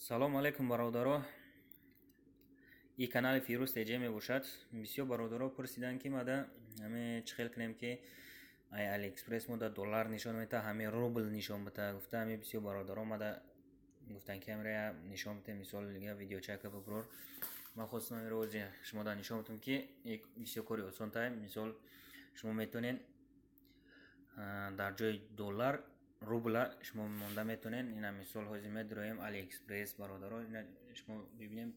салом алейкум бародаро. И канали Фирӯз Теҷе мебошад. Бисёр бародаро пурсиданд ки мада ҳаме чӣ хел кунем ки ай Алиэкспресс мода доллар нишон мета, ҳаме рубл нишон бита. Гуфта ҳаме бисёр бародаро мада гуфтанд ки ҳамеро нишон битем. Мисол я видеочака биброр. Ман хостам ҳамеро ози шумода нишон битам ки бисёр кори осонтар. Мисол шумо метонен дар ҷои доллар рубла шумо монда метонен. Ина мисол ҳозир медроем Алиэкспресс бародаро. Ина шумо бибинем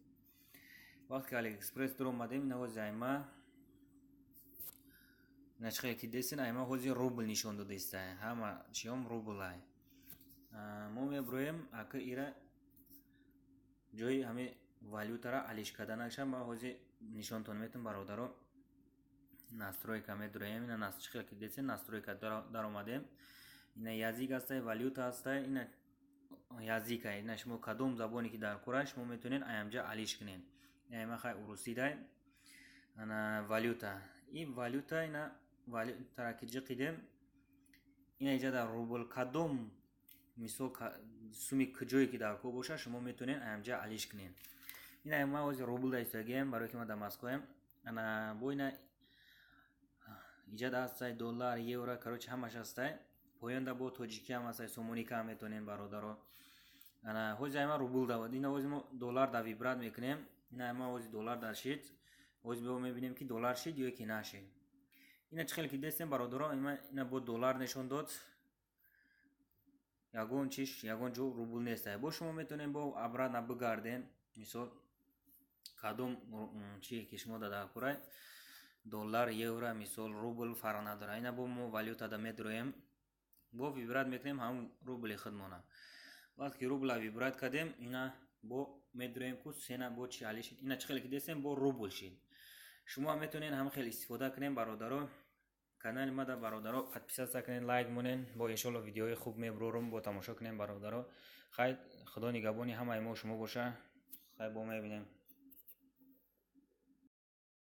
вақте ки Алиэкспресс дар омадем, ина ҳозир айма ина чӣ хел ки дестен айма ҳозир рубл нишон додеста. Ҳама чиём рубл ай. Мо меброем ака ира ҷои ҳаме валютара алиш каданаша ма ҳозир нишонтон метам бародаро. Настройка медроем. Ина чӣ хел ки дестен настройка дар омадем. Ина язик ҳастай, валюта ҳастай. Ина язик ай. Ина шумо кадом забоне ки дар кора шумо метонен аямҷа алиш кунен. Ина хай урусидай. Ана валюта. И валюта ина валютара ки ҷиқидем. Ина иҷа дар рубл кадом мисол суми куҷое ки дар кор боша шумо метонен аямҷа алиш кунен. Ина ма ҳозир рубл да истодагем барои ки ма дар Москваем. Ана бо ина иҷа ҳастай доллар, евро, короче ҳамаш ҳастай. Поёнда бо тоҷикӣ ҳам ҳастай, сомоника ҳам метонен бародаро. Ана ҳозир айма рубл давад. Ина ҳозир мо доллар да вибрат мекунем. Ина айма ҳозир доллар да шид. Ҳозир бо мебинем ки доллар шид ё ки нашид. Ина чӣ хел ки дестем бародаро, ина бо доллар нишон дод. Ягон ҷо рубл нестай. Бо шумо метонем бо обратно бигардем. Мисол кадом чие ки шумо дар курай доллар, евро, мисол рубл фарқ надора. Ина бо мо валюта да медроем. Бо вибрат мекунем ҳамун рубли худ мона. Вақте ки рубла вибрат кардем, ина бо медроем ку сена бо чи али шид. Ина чӣ хел ки дестем бо рубл шид. Шумо ҳам метонен ҳам хел истифода кунем бародаро. Канали ма да бародаро подписатся кунен, лайк монен. Бо иншолло видеои хуб меброрум бо тамошо кунем бародаро. Хай худо нигабони ҳамаи мо шумо боша. Хай бо мебинем.